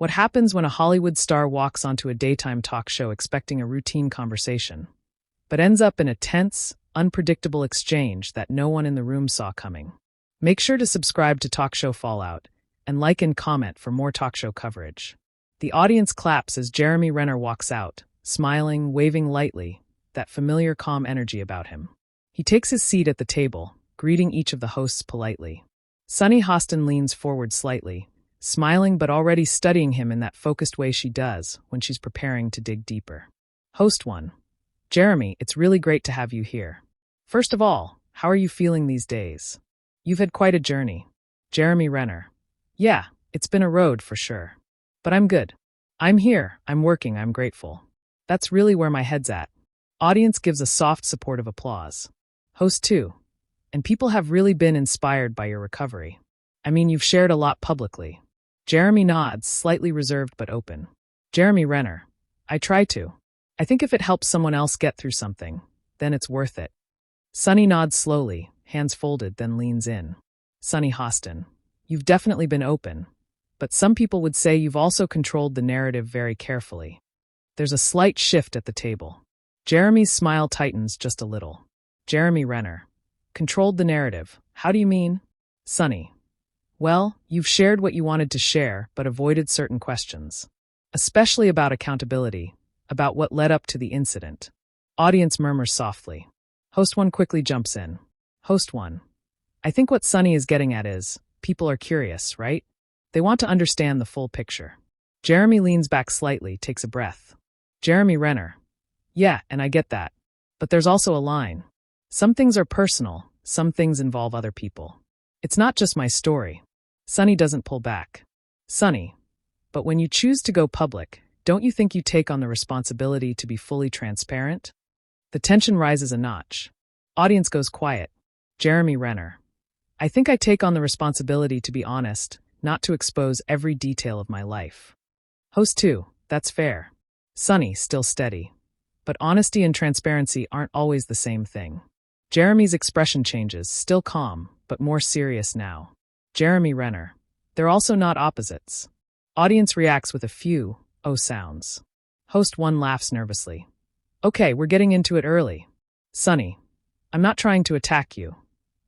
What happens when a Hollywood star walks onto a daytime talk show expecting a routine conversation, but ends up in a tense, unpredictable exchange that no one in the room saw coming? Make sure to subscribe to Talk Show Fallout and like and comment for more talk show coverage. The audience claps as Jeremy Renner walks out, smiling, waving lightly, that familiar calm energy about him. He takes his seat at the table, greeting each of the hosts politely. Sunny Hostin leans forward slightly, smiling but already studying him in that focused way she does when she's preparing to dig deeper. Host 1. Jeremy, it's really great to have you here. First of all, how are you feeling these days? You've had quite a journey. Jeremy Renner. Yeah, it's been a road for sure. But I'm good. I'm here, I'm working, I'm grateful. That's really where my head's at. Audience gives a soft, supportive applause. Host 2. And people have really been inspired by your recovery. I mean, you've shared a lot publicly. Jeremy nods, slightly reserved but open. Jeremy Renner. I try to. I think if it helps someone else get through something, then it's worth it. Sunny nods slowly, hands folded, then leans in. Sunny Hostin. You've definitely been open, but some people would say you've also controlled the narrative very carefully. There's a slight shift at the table. Jeremy's smile tightens just a little. Jeremy Renner. Controlled the narrative. How do you mean? Sunny. Well, you've shared what you wanted to share, but avoided certain questions. Especially about accountability, about what led up to the incident. Audience murmurs softly. Host 1 quickly jumps in. Host 1. I think what Sunny is getting at is, people are curious, right? They want to understand the full picture. Jeremy leans back slightly, takes a breath. Jeremy Renner. Yeah, and I get that. But there's also a line. Some things are personal, some things involve other people. It's not just my story. Sunny doesn't pull back. Sunny. But when you choose to go public, don't you think you take on the responsibility to be fully transparent? The tension rises a notch. Audience goes quiet. Jeremy Renner. I think I take on the responsibility to be honest, not to expose every detail of my life. Host 2. That's fair. Sunny, still steady. But honesty and transparency aren't always the same thing. Jeremy's expression changes, still calm, but more serious now. Jeremy Renner. They're also not opposites. Audience reacts with a few oh sounds. Host 1 laughs nervously. Okay, we're getting into it early. Sunny. I'm not trying to attack you.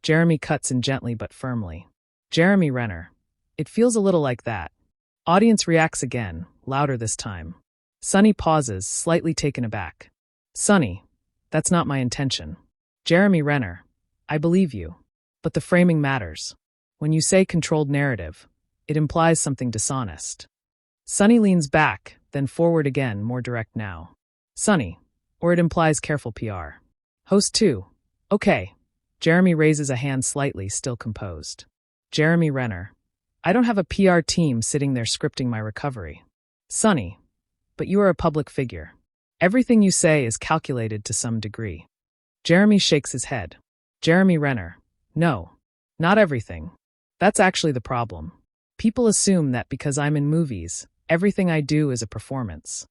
Jeremy cuts in gently but firmly. Jeremy Renner. It feels a little like that. Audience reacts again, louder this time. Sunny pauses, slightly taken aback. Sunny. That's not my intention. Jeremy Renner. I believe you. But the framing matters. When you say controlled narrative, it implies something dishonest. Sunny leans back, then forward again, more direct now. Sunny. Or it implies careful PR. Host 2. Okay. Jeremy raises a hand slightly, still composed. Jeremy Renner. I don't have a PR team sitting there scripting my recovery. Sunny. But you are a public figure. Everything you say is calculated to some degree. Jeremy shakes his head. Jeremy Renner. No. Not everything. That's actually the problem. People assume that because I'm in movies, everything I do is a performance.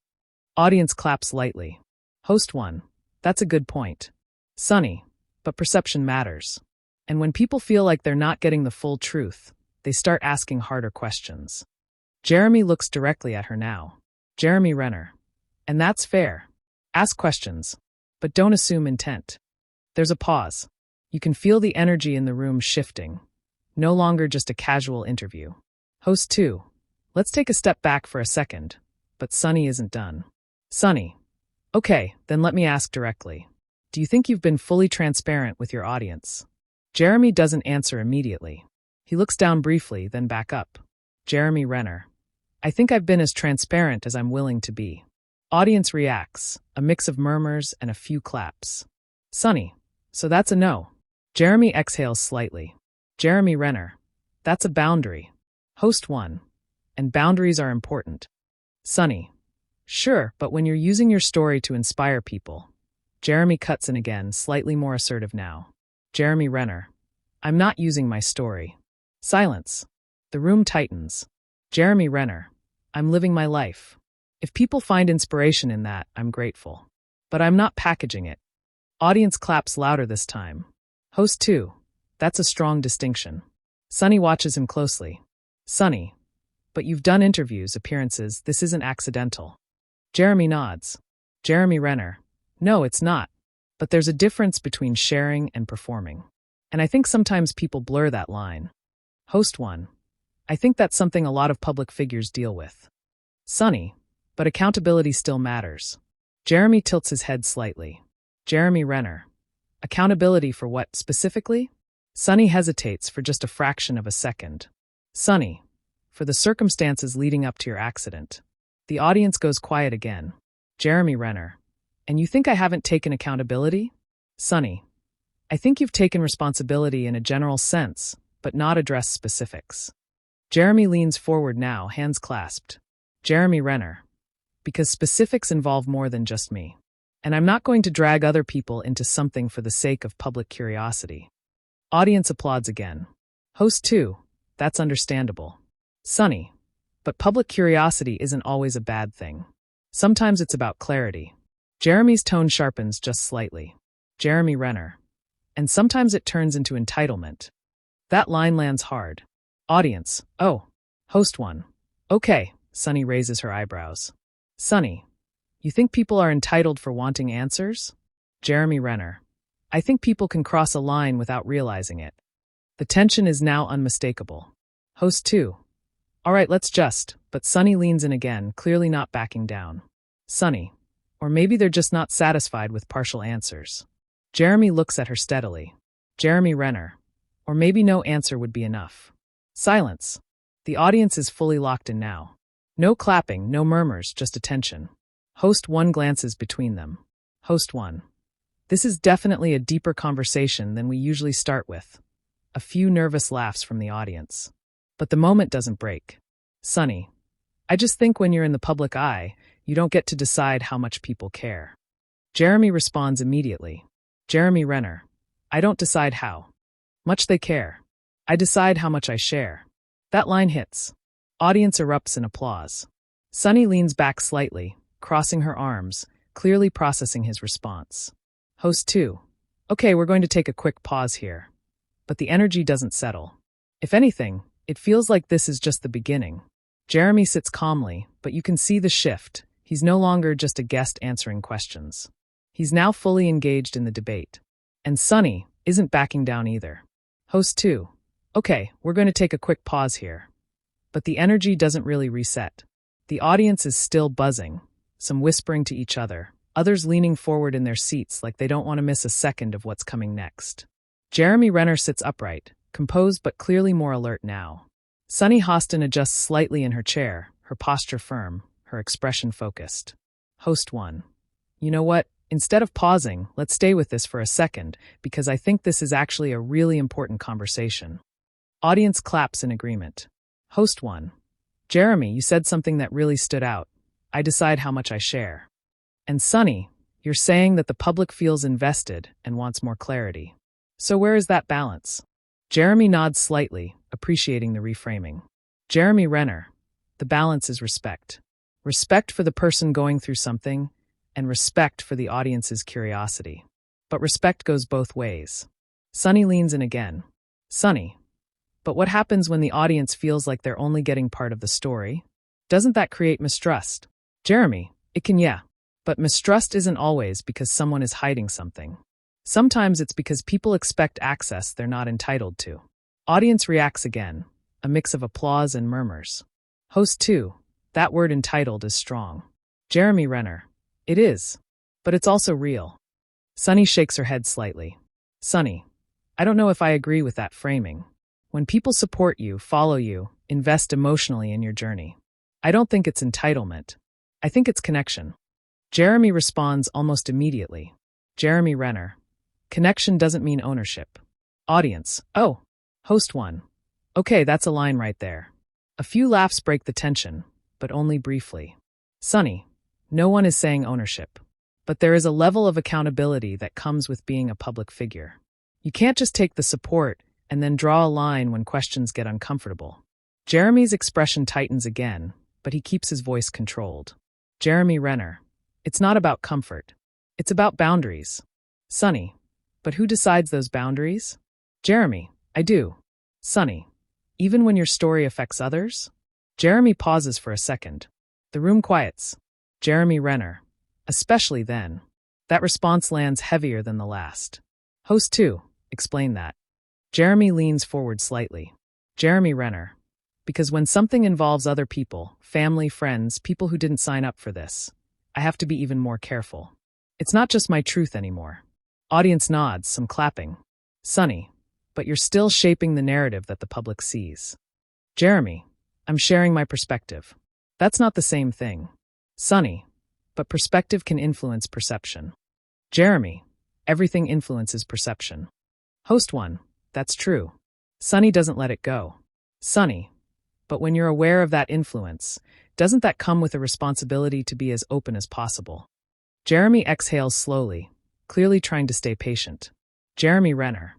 Audience claps lightly. Host 1. That's a good point. Sunny. But perception matters. And when people feel like they're not getting the full truth, they start asking harder questions. Jeremy looks directly at her now. Jeremy Renner. And that's fair. Ask questions, but don't assume intent. There's a pause. You can feel the energy in the room shifting. No longer just a casual interview. Host 2. Let's take a step back for a second. But Sunny isn't done. Sunny. Okay, then let me ask directly. Do you think you've been fully transparent with your audience? Jeremy doesn't answer immediately. He looks down briefly, then back up. Jeremy Renner. I think I've been as transparent as I'm willing to be. Audience reacts, a mix of murmurs and a few claps. Sunny. So that's a no. Jeremy exhales slightly. Jeremy Renner. That's a boundary. Host 1. And boundaries are important. Sunny. Sure, but when you're using your story to inspire people. Jeremy cuts in again, slightly more assertive now. Jeremy Renner. I'm not using my story. Silence. The room tightens. Jeremy Renner. I'm living my life. If people find inspiration in that, I'm grateful. But I'm not packaging it. Audience claps louder this time. Host 2. That's a strong distinction. Sunny watches him closely. Sunny. But you've done interviews, appearances, this isn't accidental. Jeremy nods. Jeremy Renner. No, it's not. But there's a difference between sharing and performing. And I think sometimes people blur that line. Host 1. I think that's something a lot of public figures deal with. Sunny. But accountability still matters. Jeremy tilts his head slightly. Jeremy Renner. Accountability for what, specifically? Sunny hesitates for just a fraction of a second. Sunny. For the circumstances leading up to your accident. The audience goes quiet again. Jeremy Renner. And you think I haven't taken accountability? Sunny. I think you've taken responsibility in a general sense, but not addressed specifics. Jeremy leans forward now, hands clasped. Jeremy Renner. Because specifics involve more than just me. And I'm not going to drag other people into something for the sake of public curiosity. Audience applauds again. Host 2. That's understandable. Sunny. But public curiosity isn't always a bad thing. Sometimes it's about clarity. Jeremy's tone sharpens just slightly. Jeremy Renner. And sometimes it turns into entitlement. That line lands hard. Audience. Oh. Host 1. Okay. Sunny raises her eyebrows. Sunny. You think people are entitled for wanting answers? Jeremy Renner. I think people can cross a line without realizing it. The tension is now unmistakable. Host 2. All right, but Sunny leans in again, clearly not backing down. Sunny. Or maybe they're just not satisfied with partial answers. Jeremy looks at her steadily. Jeremy Renner. Or maybe no answer would be enough. Silence. The audience is fully locked in now. No clapping, no murmurs, just attention. Host 1 glances between them. Host 1. This is definitely a deeper conversation than we usually start with. A few nervous laughs from the audience. But the moment doesn't break. Sunny. I just think when you're in the public eye, you don't get to decide how much people care. Jeremy responds immediately. Jeremy Renner. I don't decide how much they care. I decide how much I share. That line hits. Audience erupts in applause. Sunny leans back slightly, crossing her arms, clearly processing his response. Host 2. Okay, we're going to take a quick pause here. But the energy doesn't settle. If anything, it feels like this is just the beginning. Jeremy sits calmly, but you can see the shift. He's no longer just a guest answering questions. He's now fully engaged in the debate. And Sunny isn't backing down either. Host 2. Okay, we're going to take a quick pause here. But the energy doesn't really reset. The audience is still buzzing, some whispering to each other, others leaning forward in their seats like they don't want to miss a second of what's coming next. Jeremy Renner sits upright, composed but clearly more alert now. Sunny Hostin adjusts slightly in her chair, her posture firm, her expression focused. Host 1. You know what? Instead of pausing, let's stay with this for a second, because I think this is actually a really important conversation. Audience claps in agreement. Host 1. Jeremy, you said something that really stood out. I decide how much I share. And Sunny, you're saying that the public feels invested and wants more clarity. So where is that balance? Jeremy nods slightly, appreciating the reframing. Jeremy Renner. The balance is respect. Respect for the person going through something, and respect for the audience's curiosity. But respect goes both ways. Sunny leans in again. Sunny. But what happens when the audience feels like they're only getting part of the story? Doesn't that create mistrust? Jeremy. It can, yeah. But mistrust isn't always because someone is hiding something. Sometimes it's because people expect access they're not entitled to. Audience reacts again, a mix of applause and murmurs. Host 2. That word entitled is strong. Jeremy Renner. It is. But it's also real. Sunny shakes her head slightly. Sunny. I don't know if I agree with that framing. When people support you, follow you, invest emotionally in your journey, I don't think it's entitlement. I think it's connection. Jeremy responds almost immediately. Jeremy Renner. Connection doesn't mean ownership. Audience. Oh. Host 1. Okay, that's a line right there. A few laughs break the tension, but only briefly. Sunny. No one is saying ownership. But there is a level of accountability that comes with being a public figure. You can't just take the support and then draw a line when questions get uncomfortable. Jeremy's expression tightens again, but he keeps his voice controlled. Jeremy Renner. It's not about comfort. It's about boundaries. Sunny. But who decides those boundaries? Jeremy. I do. Sunny. Even when your story affects others? Jeremy pauses for a second. The room quiets. Jeremy Renner. Especially then. That response lands heavier than the last. Host 2. Explain that. Jeremy leans forward slightly. Jeremy Renner. Because when something involves other people, family, friends, people who didn't sign up for this, I have to be even more careful. It's not just my truth anymore. Audience nods, some clapping. Sunny. But you're still shaping the narrative that the public sees. Jeremy. I'm sharing my perspective. That's not the same thing. Sunny. But perspective can influence perception. Jeremy. Everything influences perception. Host 1. That's true. Sunny doesn't let it go. Sunny. But when you're aware of that influence, doesn't that come with a responsibility to be as open as possible? Jeremy exhales slowly, clearly trying to stay patient. Jeremy Renner.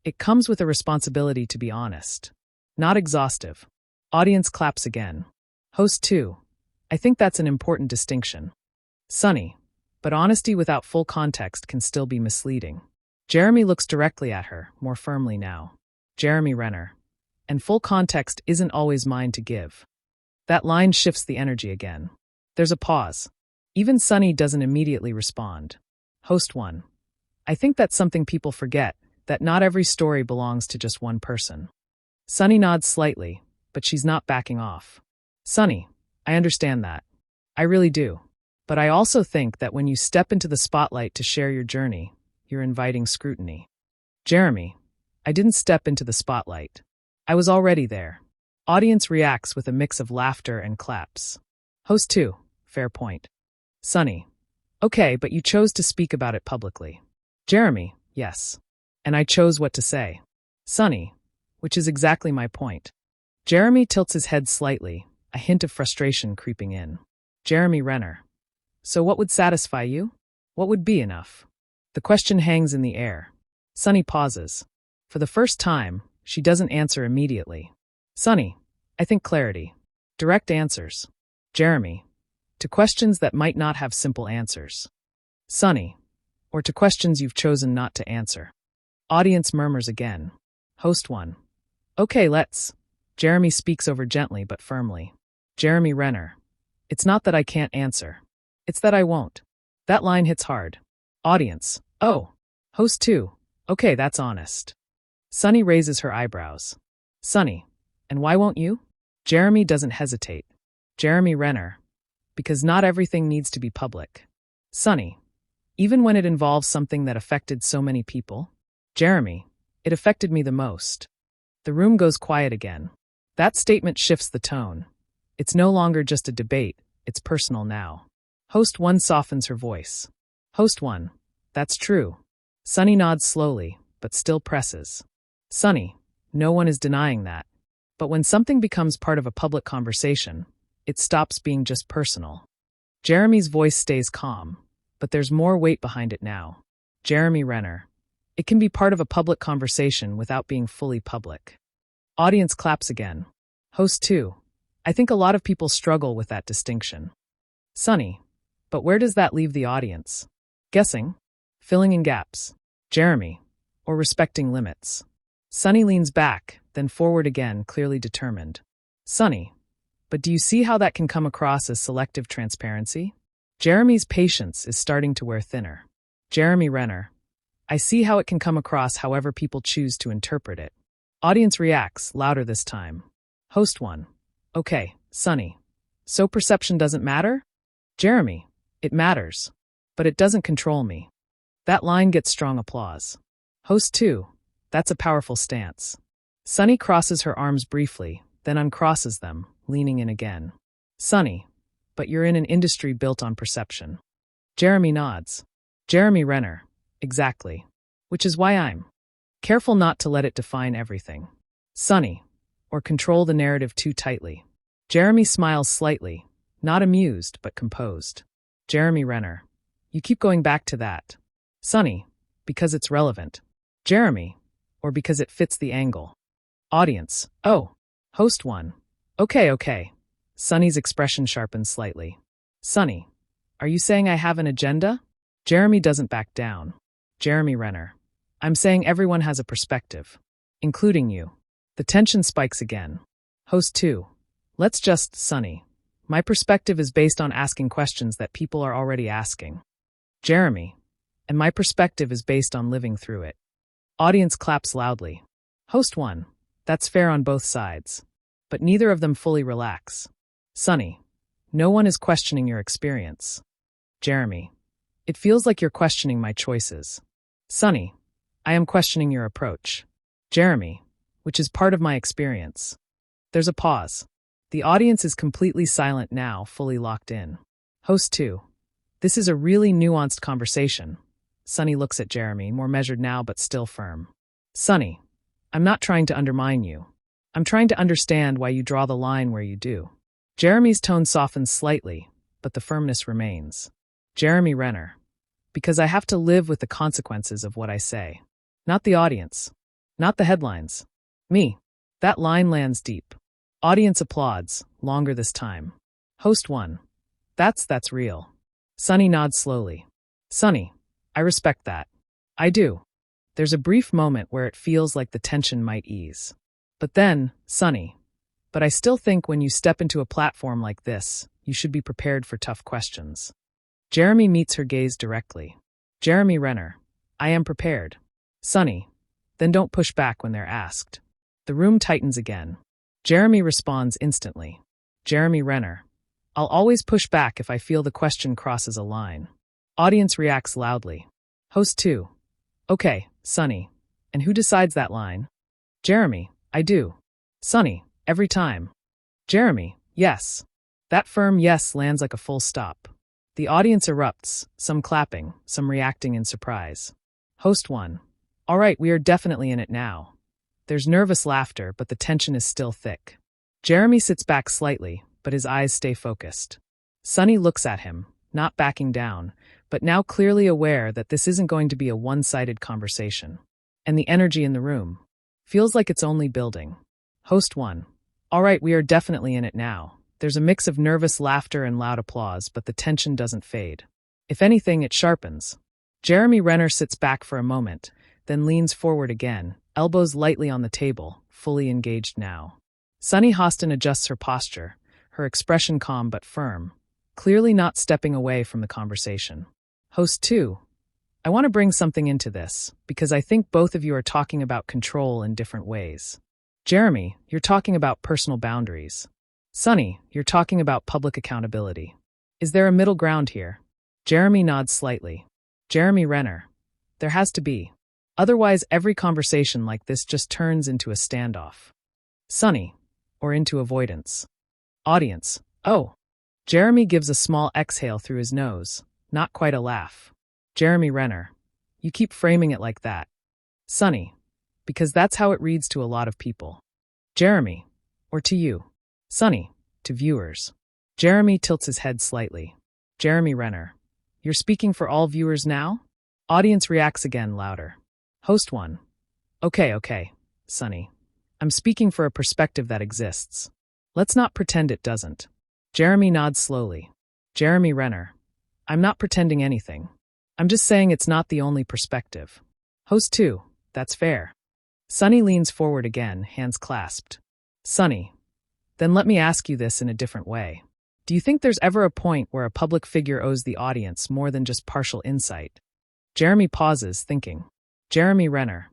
It comes with a responsibility to be honest. Not exhaustive. Audience claps again. Host 2. I think that's an important distinction. Sunny. But honesty without full context can still be misleading. Jeremy looks directly at her, more firmly now. Jeremy Renner. And full context isn't always mine to give. That line shifts the energy again. There's a pause. Even Sunny doesn't immediately respond. Host 1. I think that's something people forget, that not every story belongs to just one person. Sunny nods slightly, but she's not backing off. Sunny, I understand that. I really do. But I also think that when you step into the spotlight to share your journey, you're inviting scrutiny. Jeremy, I didn't step into the spotlight. I was already there. Audience reacts with a mix of laughter and claps. Host 2, fair point. Sunny, okay, but you chose to speak about it publicly. Jeremy, yes. And I chose what to say. Sunny, which is exactly my point. Jeremy tilts his head slightly, a hint of frustration creeping in. Jeremy Renner. So what would satisfy you? What would be enough? The question hangs in the air. Sunny pauses. For the first time, she doesn't answer immediately. Sunny, I think clarity. Direct answers. Jeremy, to questions that might not have simple answers. Sunny, or to questions you've chosen not to answer. Audience murmurs again. Host 1. Okay, let's. Jeremy speaks over gently but firmly. Jeremy Renner. It's not that I can't answer. It's that I won't. That line hits hard. Audience. Oh. Host 2. Okay, that's honest. Sunny raises her eyebrows. Sunny. And why won't you? Jeremy doesn't hesitate. Jeremy Renner. Because not everything needs to be public. Sunny. Even when it involves something that affected so many people. Jeremy. It affected me the most. The room goes quiet again. That statement shifts the tone. It's no longer just a debate, it's personal now. Host 1 softens her voice. Host 1. That's true. Sunny nods slowly, but still presses. Sunny. No one is denying that. But when something becomes part of a public conversation, it stops being just personal. Jeremy's voice stays calm, but there's more weight behind it now. Jeremy Renner. It can be part of a public conversation without being fully public. Audience claps again. Host 2. I think a lot of people struggle with that distinction. Sunny. But where does that leave the audience? Guessing? Filling in gaps? Jeremy. Or respecting limits? Sunny leans back, then forward again, clearly determined. Sunny. But do you see how that can come across as selective transparency? Jeremy's patience is starting to wear thinner. Jeremy Renner. I see how it can come across however people choose to interpret it. Audience reacts, louder this time. Host 1. Okay, Sunny. So perception doesn't matter? Jeremy. It matters. But it doesn't control me. That line gets strong applause. Host 2. That's a powerful stance. Sunny crosses her arms briefly, then uncrosses them, leaning in again. Sunny. But you're in an industry built on perception. Jeremy nods. Jeremy Renner. Exactly. Which is why I'm careful not to let it define everything. Sunny. Or control the narrative too tightly. Jeremy smiles slightly, not amused but composed. Jeremy Renner. You keep going back to that. Sunny. Because it's relevant. Jeremy. Or because it fits the angle. Audience. Oh. Host 1. Okay. Sunny's expression sharpens slightly. Sunny. Are you saying I have an agenda? Jeremy doesn't back down. Jeremy Renner. I'm saying everyone has a perspective. Including you. The tension spikes again. Host 2. Let's just, Sunny. My perspective is based on asking questions that people are already asking. Jeremy. And my perspective is based on living through it. Audience claps loudly. Host 1. That's fair on both sides. But neither of them fully relax. Sunny. No one is questioning your experience. Jeremy. It feels like you're questioning my choices. Sunny. I am questioning your approach. Jeremy. Which is part of my experience. There's a pause. The audience is completely silent now, fully locked in. Host 2. This is a really nuanced conversation. Sunny looks at Jeremy, more measured now but still firm. Sunny. I'm not trying to undermine you. I'm trying to understand why you draw the line where you do. Jeremy's tone softens slightly, but the firmness remains. Jeremy Renner. Because I have to live with the consequences of what I say. Not the audience. Not the headlines. Me. That line lands deep. Audience applauds, longer this time. Host 1. That's real. Sunny nods slowly. Sunny. I respect that. I do. There's a brief moment where it feels like the tension might ease. But then, Sunny. But I still think when you step into a platform like this, you should be prepared for tough questions. Jeremy meets her gaze directly. Jeremy Renner. I am prepared. Sunny. Then don't push back when they're asked. The room tightens again. Jeremy responds instantly. Jeremy Renner. I'll always push back if I feel the question crosses a line. Audience reacts loudly. Host 2. Okay, Sunny. And who decides that line? Jeremy. I do. Sunny. Every time. Jeremy. Yes. That firm yes lands like a full stop. The audience erupts, some clapping, some reacting in surprise. Host 1. All right, we are definitely in it now. There's nervous laughter, but the tension is still thick. Jeremy sits back slightly, but his eyes stay focused. Sunny looks at him, not backing down, but now clearly aware that this isn't going to be a one-sided conversation. And the energy in the room feels like it's only building. Host 1. All right, we are definitely in it now. There's a mix of nervous laughter and loud applause, but the tension doesn't fade. If anything, it sharpens. Jeremy Renner sits back for a moment, then leans forward again, elbows lightly on the table, fully engaged now. Sunny Hostin adjusts her posture, her expression calm but firm, clearly not stepping away from the conversation. Host 2. I want to bring something into this, because I think both of you are talking about control in different ways. Jeremy, you're talking about personal boundaries. Sunny, you're talking about public accountability. Is there a middle ground here? Jeremy nods slightly. Jeremy Renner. There has to be. Otherwise, every conversation like this just turns into a standoff. Sunny. Or into avoidance. Audience. Oh. Jeremy gives a small exhale through his nose, not quite a laugh. Jeremy Renner. You keep framing it like that. Sunny. Because that's how it reads to a lot of people. Jeremy. Or to you. Sunny. To viewers. Jeremy tilts his head slightly. Jeremy Renner. You're speaking for all viewers now? Audience reacts again louder. Host 1. Okay, Sunny. I'm speaking for a perspective that exists. Let's not pretend it doesn't. Jeremy nods slowly. Jeremy Renner. I'm not pretending anything. I'm just saying it's not the only perspective. Host 2. That's fair. Sunny leans forward again, hands clasped. Sunny. Then let me ask you this in a different way. Do you think there's ever a point where a public figure owes the audience more than just partial insight? Jeremy pauses, thinking. Jeremy Renner.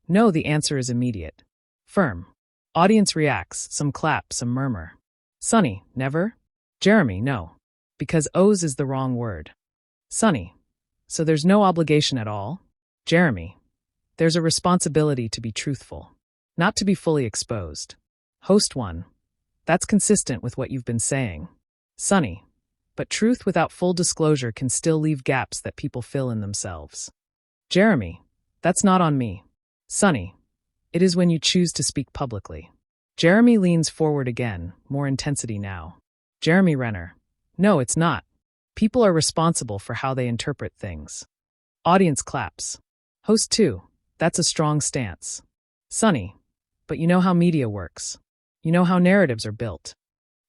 No, the answer is immediate. Firm. Audience reacts, some clap, some murmur. Sunny, never? Jeremy, no. Because owes is the wrong word. Sunny. So there's no obligation at all? Jeremy. There's a responsibility to be truthful. Not to be fully exposed. Host 1. That's consistent with what you've been saying. Sunny. But truth without full disclosure can still leave gaps that people fill in themselves. Jeremy. That's not on me. Sunny. It is when you choose to speak publicly. Jeremy leans forward again, more intensity now. Jeremy Renner. No, it's not. People are responsible for how they interpret things. Audience claps. Host 2. That's a strong stance. Sunny. But you know how media works. You know how narratives are built.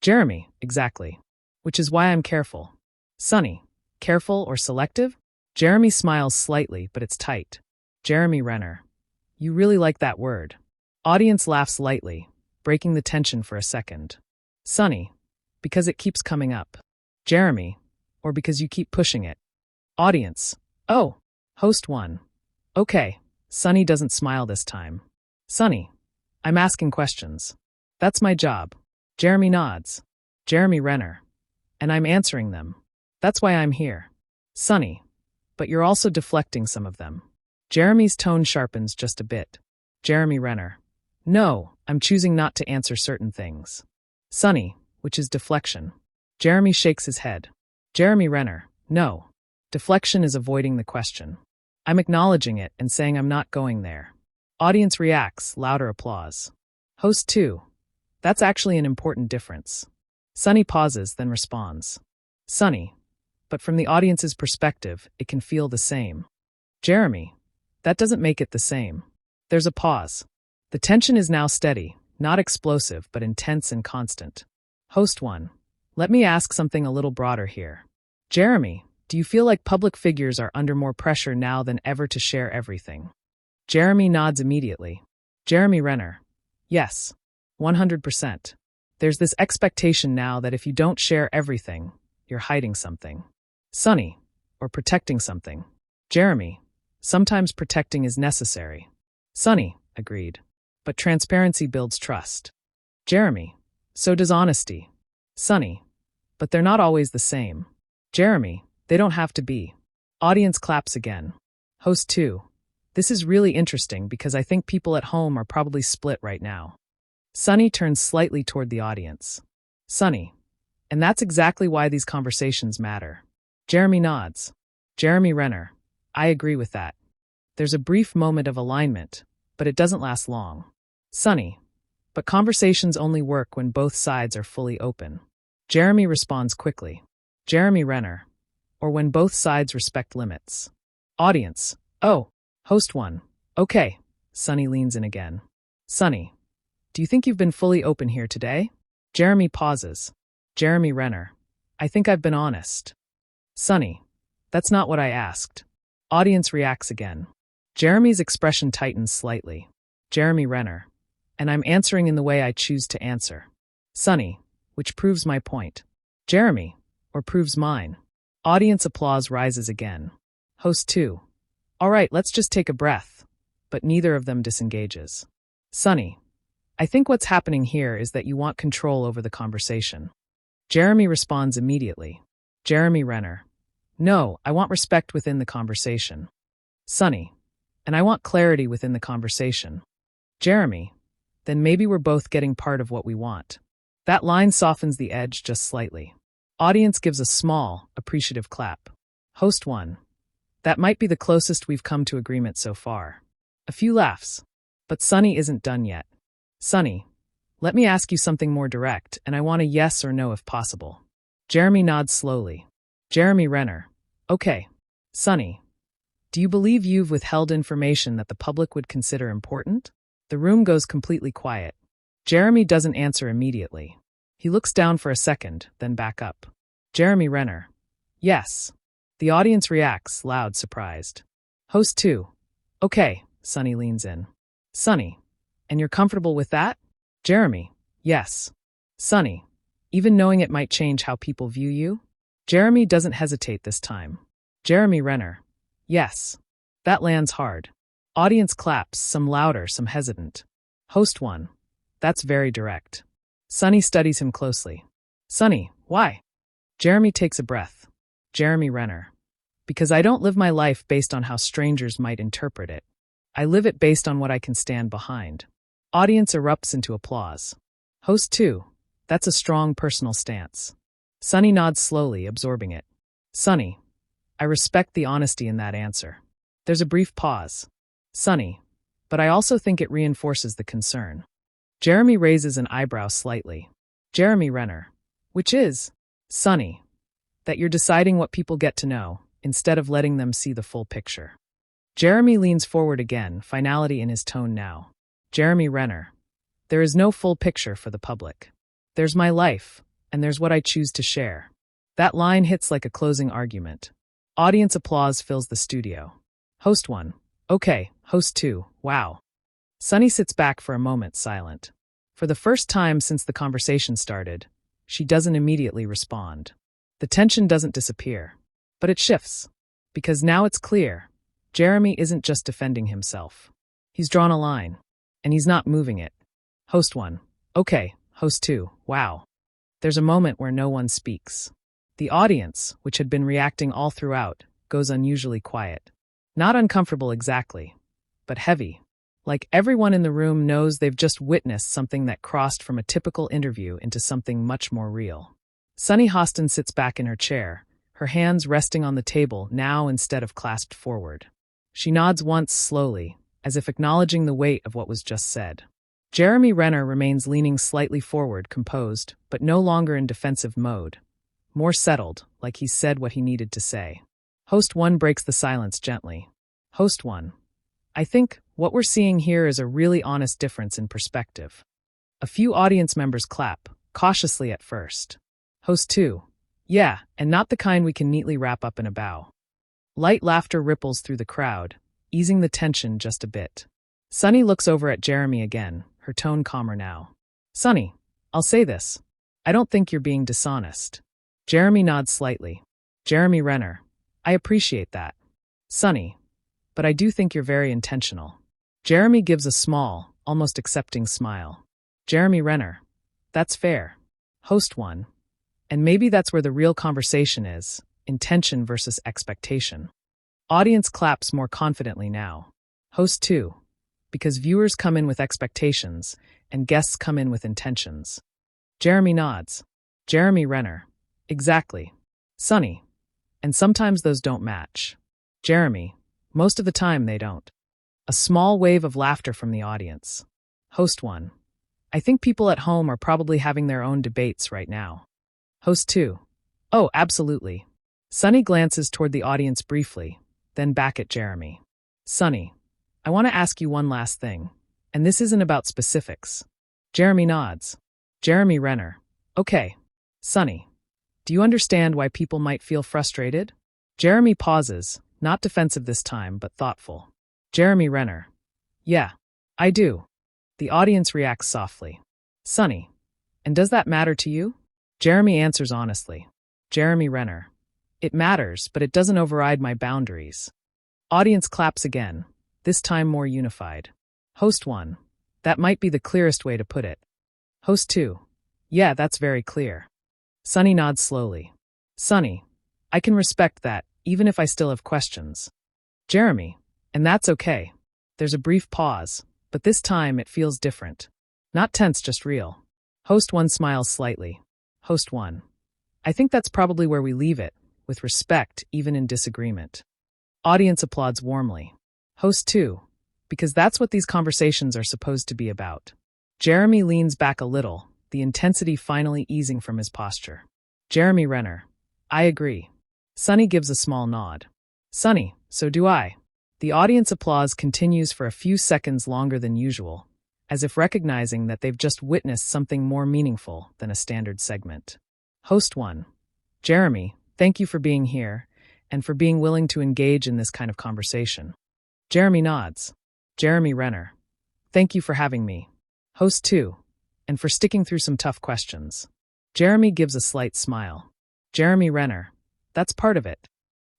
Jeremy. Exactly. Which is why I'm careful. Sunny. Careful or selective? Jeremy smiles slightly, but it's tight. Jeremy Renner. You really like that word. Audience laughs lightly, breaking the tension for a second. Sunny, because it keeps coming up. Jeremy, or because you keep pushing it. Audience, oh. Host 1. Okay, Sunny doesn't smile this time. Sunny, I'm asking questions. That's my job. Jeremy nods. Jeremy Renner. And I'm answering them. That's why I'm here. Sunny, but you're also deflecting some of them. Jeremy's tone sharpens just a bit. Jeremy Renner. No, I'm choosing not to answer certain things. Sunny, which is deflection. Jeremy shakes his head. Jeremy Renner. No. Deflection is avoiding the question. I'm acknowledging it and saying I'm not going there. Audience reacts, louder applause. Host 2. That's actually an important difference. Sunny pauses, then responds. Sunny, but from the audience's perspective, it can feel the same. Jeremy, that doesn't make it the same. There's a pause. The tension is now steady, not explosive, but intense and constant. Host 1. Let me ask something a little broader here. Jeremy, do you feel like public figures are under more pressure now than ever to share everything? Jeremy nods immediately. Jeremy Renner. Yes. 100%. There's this expectation now that if you don't share everything, you're hiding something. Sunny, or protecting something. Jeremy, sometimes protecting is necessary. Sunny, agreed. But transparency builds trust. Jeremy, so does honesty. Sunny, but they're not always the same. Jeremy, they don't have to be. Audience claps again. Host 2. This is really interesting because I think people at home are probably split right now. Sunny turns slightly toward the audience. Sunny, and that's exactly why these conversations matter. Jeremy nods. Jeremy Renner. I agree with that. There's a brief moment of alignment, but it doesn't last long. Sunny, but conversations only work when both sides are fully open. Jeremy responds quickly. Jeremy Renner. Or when both sides respect limits. Audience. Oh. Host 1. Okay. Sunny leans in again. Sunny, do you think you've been fully open here today? Jeremy pauses. Jeremy Renner. I think I've been honest. Sunny, that's not what I asked. Audience reacts again. Jeremy's expression tightens slightly. Jeremy Renner. And I'm answering in the way I choose to answer. Sunny, which proves my point. Jeremy, or proves mine. Audience applause rises again. Host 2. All right, let's just take a breath. But neither of them disengages. Sunny, I think what's happening here is that you want control over the conversation. Jeremy responds immediately. Jeremy Renner. No, I want respect within the conversation. Sunny, and I want clarity within the conversation. Jeremy, then maybe we're both getting part of what we want. That line softens the edge just slightly. Audience gives a small, appreciative clap. Host 1. That might be the closest we've come to agreement so far. A few laughs. But Sunny isn't done yet. Sunny, let me ask you something more direct, and I want a yes or no if possible. Jeremy nods slowly. Jeremy Renner. Okay. Sunny, do you believe you've withheld information that the public would consider important? The room goes completely quiet. Jeremy doesn't answer immediately. He looks down for a second, then back up. Jeremy Renner. Yes. The audience reacts, loud, surprised. Host 2. Okay, Sunny leans in. Sunny, and you're comfortable with that? Jeremy. Yes. Sunny, even knowing it might change how people view you? Jeremy doesn't hesitate this time. Jeremy Renner. Yes. That lands hard. Audience claps, some louder, some hesitant. Host 1. That's very direct. Sunny studies him closely. Sunny, why? Jeremy takes a breath. Jeremy Renner. Because I don't live my life based on how strangers might interpret it. I live it based on what I can stand behind. Audience erupts into applause. Host 2. That's a strong personal stance. Sunny nods slowly, absorbing it. Sunny, I respect the honesty in that answer. There's a brief pause. Sunny, but I also think it reinforces the concern. Jeremy raises an eyebrow slightly. Jeremy Renner. Which is? Sunny. That you're deciding what people get to know, instead of letting them see the full picture. Jeremy leans forward again, finality in his tone now. Jeremy Renner. There is no full picture for the public. There's my life, and there's what I choose to share. That line hits like a closing argument. Audience applause fills the studio. Host 1. Okay. Host 2. Wow. Sunny sits back for a moment, silent. For the first time since the conversation started, She doesn't immediately respond. The tension doesn't disappear, but it shifts. Because now it's clear, Jeremy isn't just defending himself. He's drawn a line, and he's not moving it. Host 1. Okay. Host 2. Wow. There's a moment where no one speaks. The audience, which had been reacting all throughout, goes unusually quiet. Not uncomfortable exactly, but heavy. Like everyone in the room knows they've just witnessed something that crossed from a typical interview into something much more real. Sunny Hostin sits back in her chair, her hands resting on the table now instead of clasped forward. She nods once slowly, as if acknowledging the weight of what was just said. Jeremy Renner remains leaning slightly forward, composed, but no longer in defensive mode. More settled, like he's said what he needed to say. Host 1 breaks the silence gently. Host 1. I think what we're seeing here is a really honest difference in perspective. A few audience members clap, cautiously at first. Host 2. Yeah, and not the kind we can neatly wrap up in a bow. Light laughter ripples through the crowd, easing the tension just a bit. Sunny looks over at Jeremy again, her tone calmer now. Sunny, I'll say this. I don't think you're being dishonest. Jeremy nods slightly. Jeremy Renner. I appreciate that. Sunny. But I do think you're very intentional. Jeremy gives a small, almost accepting smile. Jeremy Renner. That's fair. Host 1. And maybe that's where the real conversation is, intention versus expectation. Audience claps more confidently now. Host 2. Because viewers come in with expectations, and guests come in with intentions. Jeremy nods. Jeremy Renner. Exactly. Sunny. And sometimes those don't match. Jeremy. Most of the time they don't. A small wave of laughter from the audience. Host 1. I think people at home are probably having their own debates right now. Host 2. Oh, absolutely. Sunny glances toward the audience briefly, then back at Jeremy. Sunny, I want to ask you one last thing, and this isn't about specifics. Jeremy nods. Jeremy Renner. Okay. Sunny, do you understand why people might feel frustrated? Jeremy pauses, not defensive this time, but thoughtful. Jeremy Renner. Yeah, I do. The audience reacts softly. Sunny, and does that matter to you? Jeremy answers honestly. Jeremy Renner. It matters, but it doesn't override my boundaries. Audience claps again, this time more unified. Host 1. That might be the clearest way to put it. Host 2. Yeah, that's very clear. Sunny nods slowly. Sunny, I can respect that, even if I still have questions. Jeremy, and that's okay. There's a brief pause, but this time it feels different. Not tense, just real. Host 1 smiles slightly. Host 1. I think that's probably where we leave it, with respect, even in disagreement. Audience applauds warmly. Host 2. Because that's what these conversations are supposed to be about. Jeremy leans back a little, the intensity finally easing from his posture. Jeremy Renner. I agree. Sunny gives a small nod. Sunny, so do I. The audience applause continues for a few seconds longer than usual, as if recognizing that they've just witnessed something more meaningful than a standard segment. Host 1. Jeremy, thank you for being here, and for being willing to engage in this kind of conversation. Jeremy nods. Jeremy Renner. Thank you for having me. Host 2. And for sticking through some tough questions. Jeremy gives a slight smile. Jeremy Renner. That's part of it.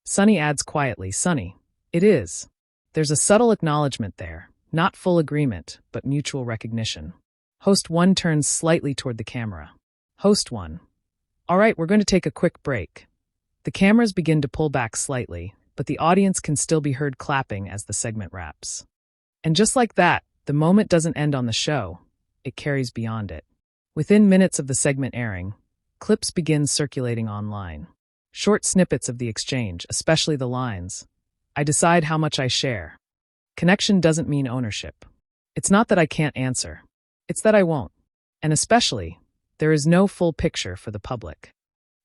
Sunny adds quietly, Sunny. It is. There's a subtle acknowledgement there, not full agreement, but mutual recognition. Host 1 turns slightly toward the camera. Host 1. All right, we're going to take a quick break. The cameras begin to pull back slightly, but the audience can still be heard clapping as the segment wraps. And just like that, the moment doesn't end on the show. It carries beyond it. Within minutes of the segment airing, clips begin circulating online. Short snippets of the exchange, especially the lines. I decide how much I share. Connection doesn't mean ownership. It's not that I can't answer. It's that I won't. And especially, there is no full picture for the public.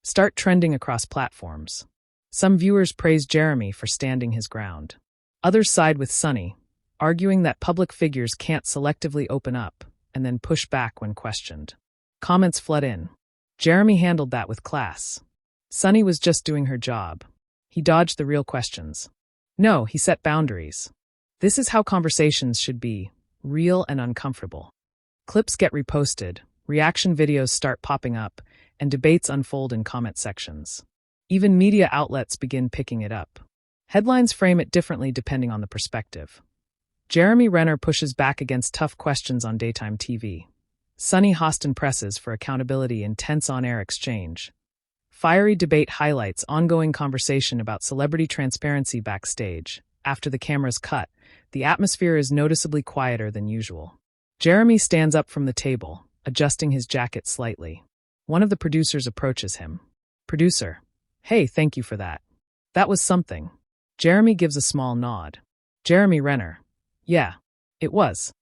Start trending across platforms. Some viewers praise Jeremy for standing his ground. Others side with Sunny, arguing that public figures can't selectively open up and then push back when questioned. Comments flood in. Jeremy handled that with class. Sunny was just doing her job. He dodged the real questions. No, he set boundaries. This is how conversations should be, real and uncomfortable. Clips get reposted, reaction videos start popping up, and debates unfold in comment sections. Even media outlets begin picking it up. Headlines frame it differently depending on the perspective. Jeremy Renner pushes back against tough questions on daytime TV. Sunny Hostin presses for accountability in tense on-air exchange. Fiery debate highlights ongoing conversation about celebrity transparency backstage. After the cameras cut, the atmosphere is noticeably quieter than usual. Jeremy stands up from the table, adjusting his jacket slightly. One of the producers approaches him. Producer, hey, thank you for that. That was something. Jeremy gives a small nod. Jeremy Renner, yeah, it was.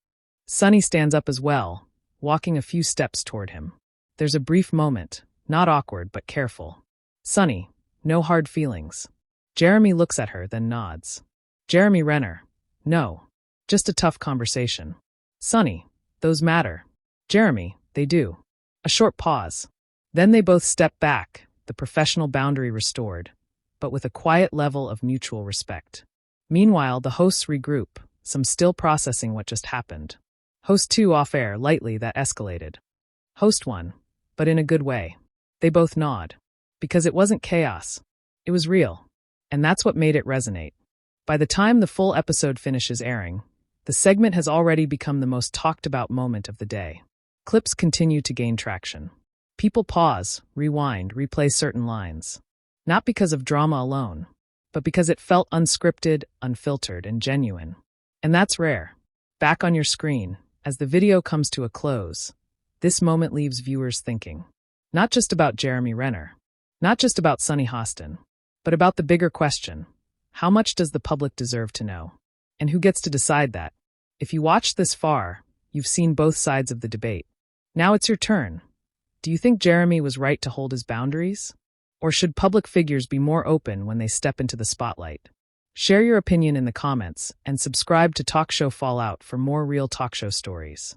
Sunny stands up as well, walking a few steps toward him. There's a brief moment, not awkward but careful. Sunny, no hard feelings. Jeremy looks at her, then nods. Jeremy Renner, no, just a tough conversation. Sunny, those matter. Jeremy, they do. A short pause. Then they both step back, the professional boundary restored, but with a quiet level of mutual respect. Meanwhile, the hosts regroup, some still processing what just happened. Host 2 off-air, lightly that escalated. Host 1, but in a good way. They both nod. Because it wasn't chaos. It was real. And that's what made it resonate. By the time the full episode finishes airing, the segment has already become the most talked about moment of the day. Clips continue to gain traction. People pause, rewind, replay certain lines. Not because of drama alone, but because it felt unscripted, unfiltered, and genuine. And that's rare. Back on your screen, as the video comes to a close, this moment leaves viewers thinking. Not just about Jeremy Renner, not just about Sunny Hostin, but about the bigger question. How much does the public deserve to know? And who gets to decide that? If you watched this far, you've seen both sides of the debate. Now it's your turn. Do you think Jeremy was right to hold his boundaries? Or should public figures be more open when they step into the spotlight? Share your opinion in the comments and subscribe to Talk Show Fallout for more real talk show stories.